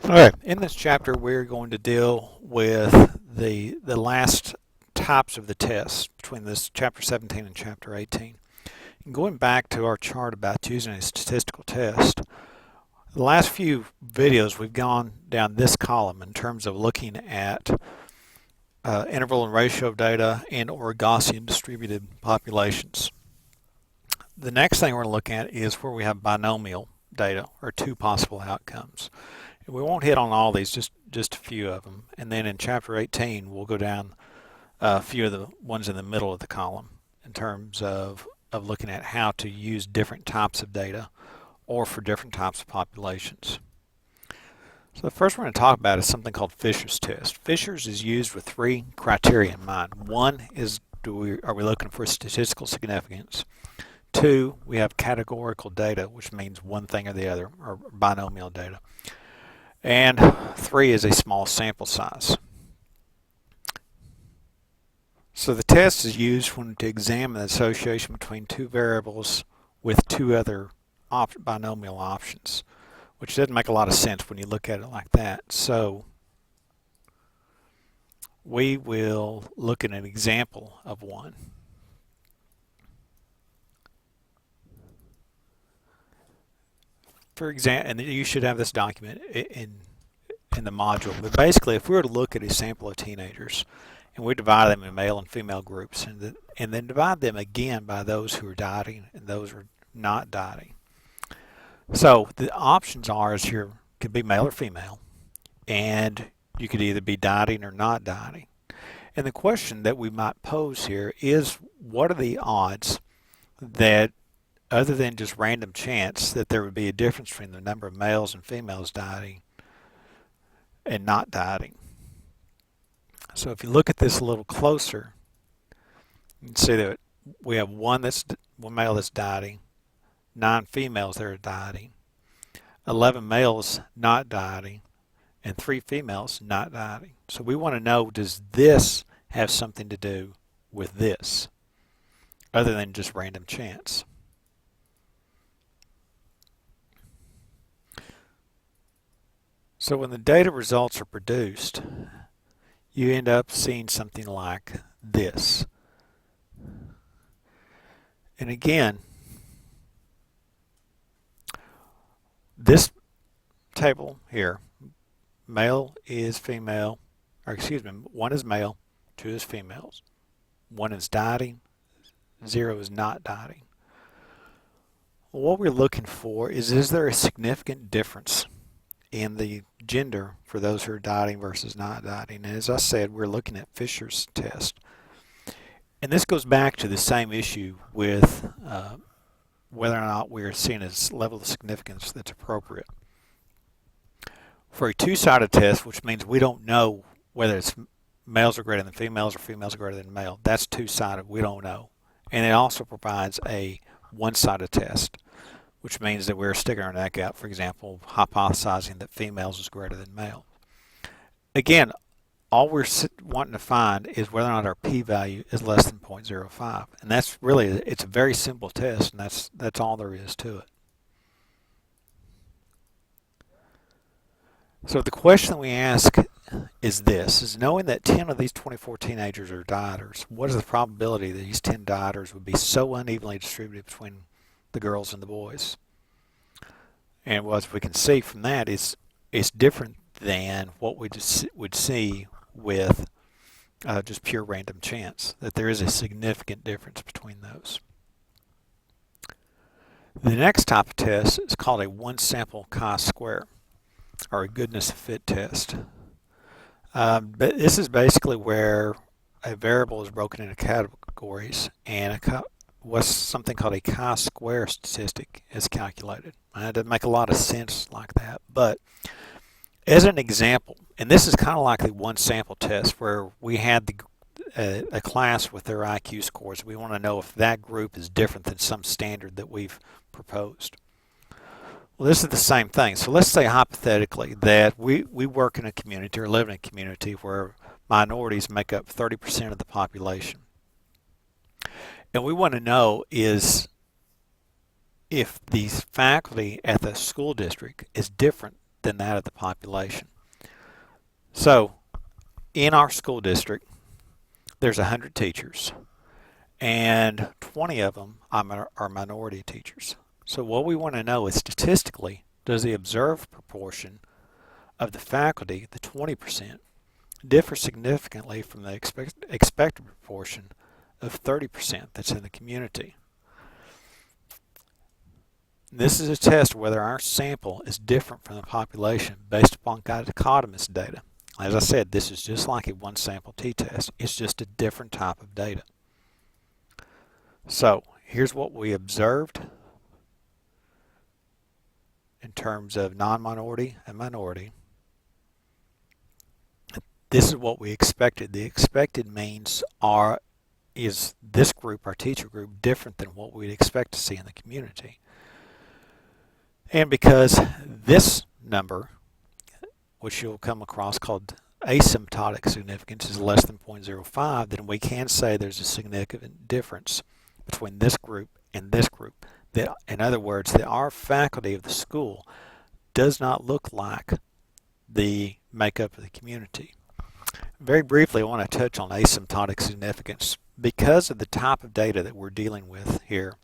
Okay, in this chapter we're going to deal with the last types of the tests between this chapter 17 and chapter 18. And going back to our chart about using a statistical test, the last few videos we've gone down this column in terms of looking at interval and ratio data and or Gaussian distributed populations. The next thing we're going to look at is where we have binomial data or two possible outcomes. We won't hit on all these, just a few of them. And then in chapter 18, we'll go down a few of the ones in the middle of the column in terms of looking at how to use different types of data or for different types of populations. So the first we're going to talk about is something called Fisher's test. Fisher's is used with three criteria in mind. One is, are we looking for statistical significance? Two, we have categorical data, which means one thing or the other, or binomial data. And three is a small sample size. So the test is used when to examine the association between two variables with two other binomial options, which doesn't make a lot of sense when you look at it like that. So we will look at an example of one. For example, and you should have this document in the module, but basically if we were to look at a sample of teenagers and we divide them in male and female groups and then divide them again by those who are dieting and those who are not dieting. So the options are is here could be male or female, and you could either be dieting or not dieting. And the question that we might pose here is, what are the odds that, other than just random chance, that there would be a difference between the number of males and females dieting and not dieting? So if you look at this a little closer, you can see that we have one male that's dieting, 9 females that are dieting, 11 males not dieting, and 3 females not dieting. So we want to know, does this have something to do with this, other than just random chance? So when the data results are produced, you end up seeing something like this. And again, this table here, male is female, or excuse me, 1 is male, 2 is females, 1 is dieting, 0 is not dieting. What we're looking for is there a significant difference in the gender for those who are dieting versus not dieting? And as I said, we're looking at Fisher's test. And this goes back to the same issue with whether or not we're seeing a level of significance that's appropriate. For a two-sided test, which means we don't know whether it's males are greater than females or females are greater than male, that's two-sided, we don't know. And it also provides a one-sided test, which means that we're sticking our neck out, for example, hypothesizing that females is greater than male. Again, all we're wanting to find is whether or not our p-value is less than 0.05. And that's really, it's a very simple test, and that's all there is to it. So the question we ask is this, is knowing that 10 of these 24 teenagers are dieters, what is the probability that these 10 dieters would be so unevenly distributed between the girls and the boys? And as we can see from that, it's different than what we just would see with just pure random chance, that there is a significant difference between those. The next type of test is called a one-sample chi-square, or a goodness of fit test. But this is basically where a variable is broken into categories and what's something called a chi-square statistic is calculated. It doesn't make a lot of sense like that, but as an example, and this is kind of like the one sample test where we had a class with their IQ scores. We want to know if that group is different than some standard that we've proposed. Well, this is the same thing. So let's say hypothetically that we work in a community or live in a community where minorities make up 30% of the population. And we want to know is if the faculty at the school district is different than that of the population. So, in our school district, there's 100 teachers, and 20 of them are minority teachers. So what we want to know is statistically, does the observed proportion of the faculty, the 20%, differ significantly from the expected proportion of 30% that's in the community? This is a test of whether our sample is different from the population based upon dichotomous data. As I said, this is just like a one sample t-test. It's just a different type of data. So here's what we observed in terms of non-minority and minority. This is what we expected. The expected means is this group, our teacher group, different than what we'd expect to see in the community. And because this number, which you'll come across called asymptotic significance, is less than 0.05, then we can say there's a significant difference between this group and this group. In other words, that our faculty of the school does not look like the makeup of the community. Very briefly, I want to touch on asymptotic significance. Because of the type of data that we're dealing with here,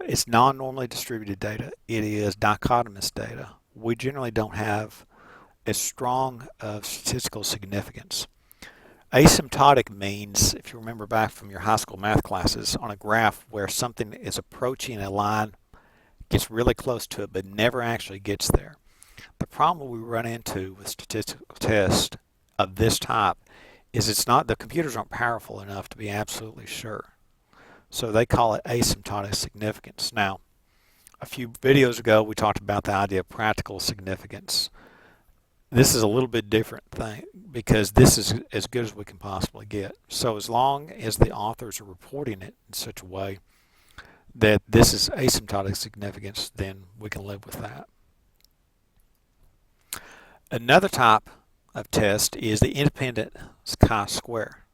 it's non-normally distributed data. It is dichotomous data. We generally don't have as strong of statistical significance. Asymptotic means, if you remember back from your high school math classes, on a graph where something is approaching a line, gets really close to it, but never actually gets there. The problem we run into with statistical tests of this type is the computers aren't powerful enough to be absolutely sure. So they call it asymptotic significance. Now, a few videos ago we talked about the idea of practical significance. This is a little bit different thing because this is as good as we can possibly get. So as long as the authors are reporting it in such a way that this is asymptotic significance, then we can live with that. Another type of test is the independent chi-square.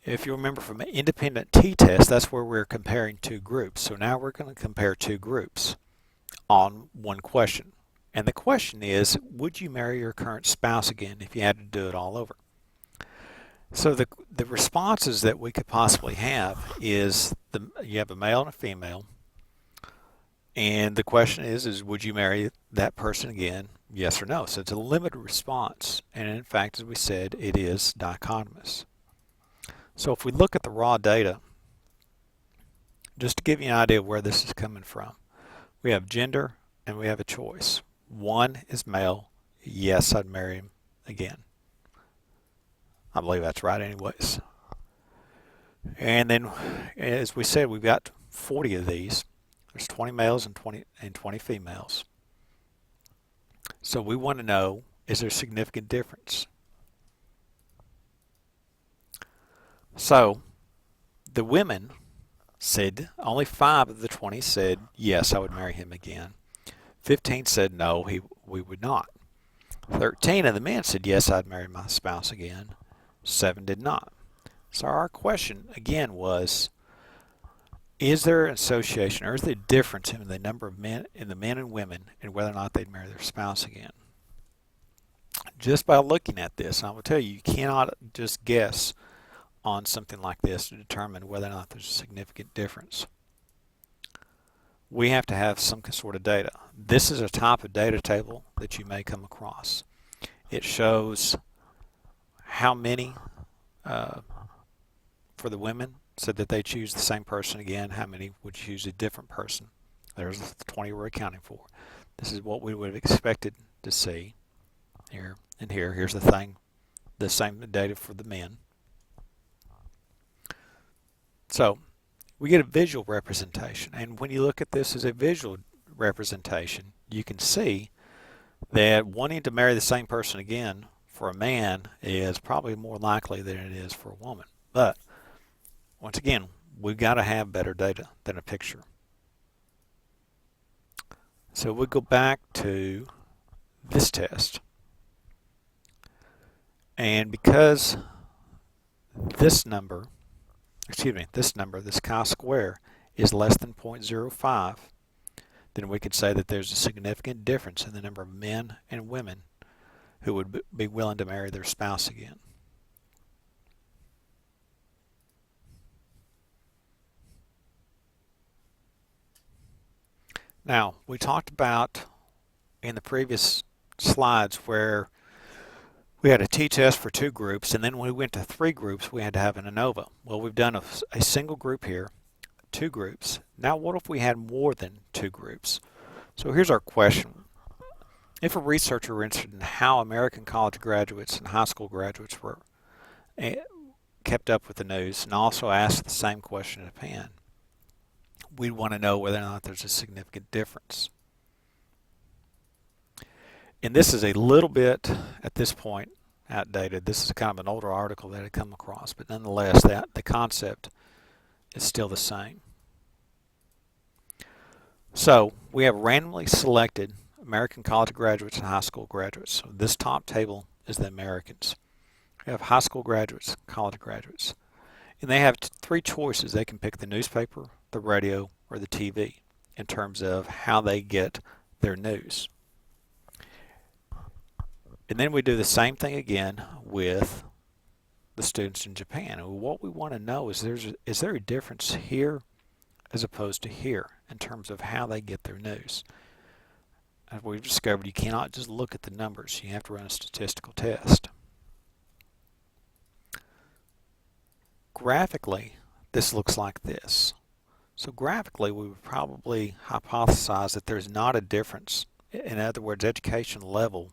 If you remember from an independent t-test, that's where we're comparing two groups. So now we're going to compare two groups on one question. And the question is, would you marry your current spouse again if you had to do it all over? So the responses that we could possibly have is you have a male and a female, and the question is would you marry that person again, yes or no? So it's a limited response, and in fact, as we said, it is dichotomous. So if we look at the raw data, just to give you an idea of where this is coming from, we have gender and we have a choice. One is male, yes, I'd marry him again. I believe that's right anyways. And then, as we said, we've got 40 of these. There's 20 males and 20 females. So we want to know, is there a significant difference? So the women said, only 5 of the 20 said, yes, I would marry him again. 15 said, no, we would not. 13 of the men said, yes, I'd marry my spouse again. 7 did not. So our question again was, is there an association or is there a difference in the number of men and women and whether or not they'd marry their spouse again? Just by looking at this, I will tell you, you cannot just guess on something like this to determine whether or not there's a significant difference. We have to have some sort of data. This is a type of data table that you may come across. It shows how many for the women said that they choose the same person again, how many would choose a different person. There's the 20 we're accounting for. This is what we would have expected to see here and here. Here's the thing, the same data for the men. So we get a visual representation, and when you look at this as a visual representation, you can see that wanting to marry the same person again for a man is probably more likely than it is for a woman. But once again, we've got to have better data than a picture. So we'll go back to this test. And because this number, this chi-square is less than 0.05, then we could say that there's a significant difference in the number of men and women who would be willing to marry their spouse again. Now, we talked about in the previous slides where we had a t-test for 2 groups, and then when we went to 3 groups, we had to have an ANOVA. Well, we've done a single group here, 2 groups. Now, what if we had more than 2 groups? So here's our question. If a researcher were interested in how American college graduates and high school graduates were kept up with the news, and also asked the same question in Japan, we'd want to know whether or not there's a significant difference. And this is a little bit, at this point, outdated. This is kind of an older article that I had come across, but nonetheless, the concept is still the same. So we have randomly selected American college graduates and high school graduates. So this top table is the Americans. We have high school graduates, college graduates. And they have 3 choices. They can pick the newspaper, the radio, or the TV in terms of how they get their news. And then we do the same thing again with the students in Japan. And what we want to know is there a difference here as opposed to here in terms of how they get their news. As we've discovered, you cannot just look at the numbers. You have to run a statistical test. Graphically, this looks like this. So graphically, we would probably hypothesize that there's not a difference. In other words, education level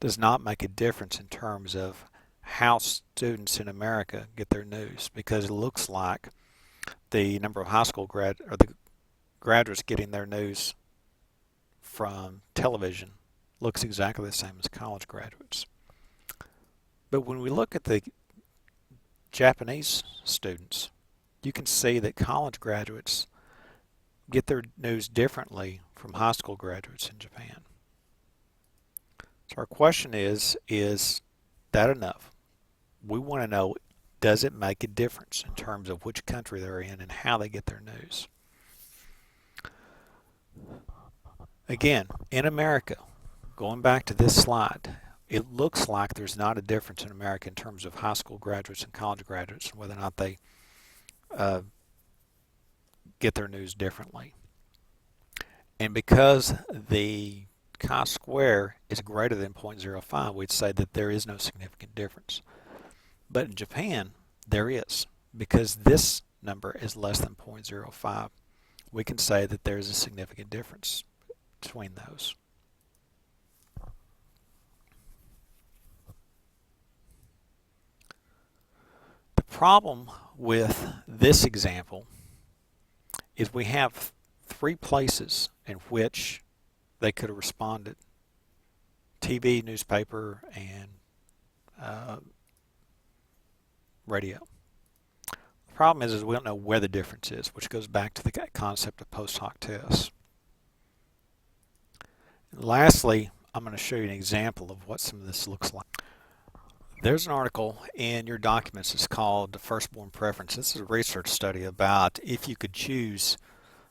does not make a difference in terms of how students in America get their news, because it looks like the number of high school the graduates getting their news from television looks exactly the same as college graduates. But when we look at the Japanese students, you can see that college graduates get their news differently from high school graduates in Japan. So our question is that enough? We want to know, does it make a difference in terms of which country they're in and how they get their news? Again, in America, going back to this slide, it looks like there's not a difference in America in terms of high school graduates and college graduates and whether or not they get their news differently. And because the chi-square is greater than 0.05, we'd say that there is no significant difference. But in Japan, there is. Because this number is less than 0.05, we can say that there is a significant difference between those. The problem with this example is we have 3 places in which they could have responded: TV, newspaper, and radio. The problem is we don't know where the difference is, which goes back to the concept of post hoc tests. And lastly, I'm going to show you an example of what some of this looks like. There's an article in your documents. It's called The Firstborn Preference. This is a research study about if you could choose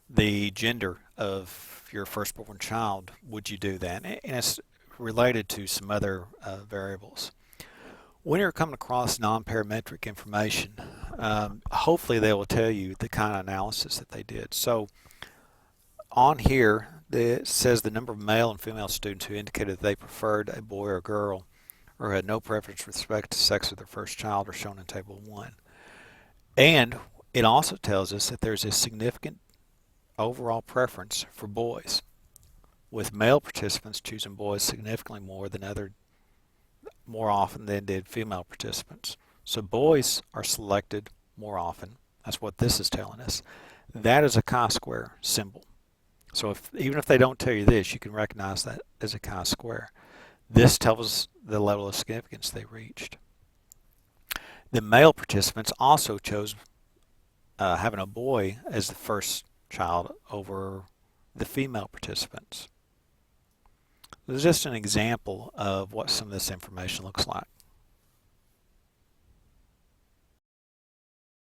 the gender of your firstborn child, would you do that? And it's related to some other variables. When you're coming across non-parametric information, hopefully they will tell you the kind of analysis that they did. So on here, it says the number of male and female students who indicated that they preferred a boy or girl or had no preference with respect to sex of their first child are shown in Table 1. And it also tells us that there's a significant overall preference for boys, with male participants choosing boys significantly more often than did female participants. So boys are selected more often. That's what this is telling us. That is a chi-square symbol. So even if they don't tell you this, you can recognize that as a chi-square. This tells us the level of significance they reached. The male participants also chose having a boy as the first child over the female participants. This is just an example of what some of this information looks like.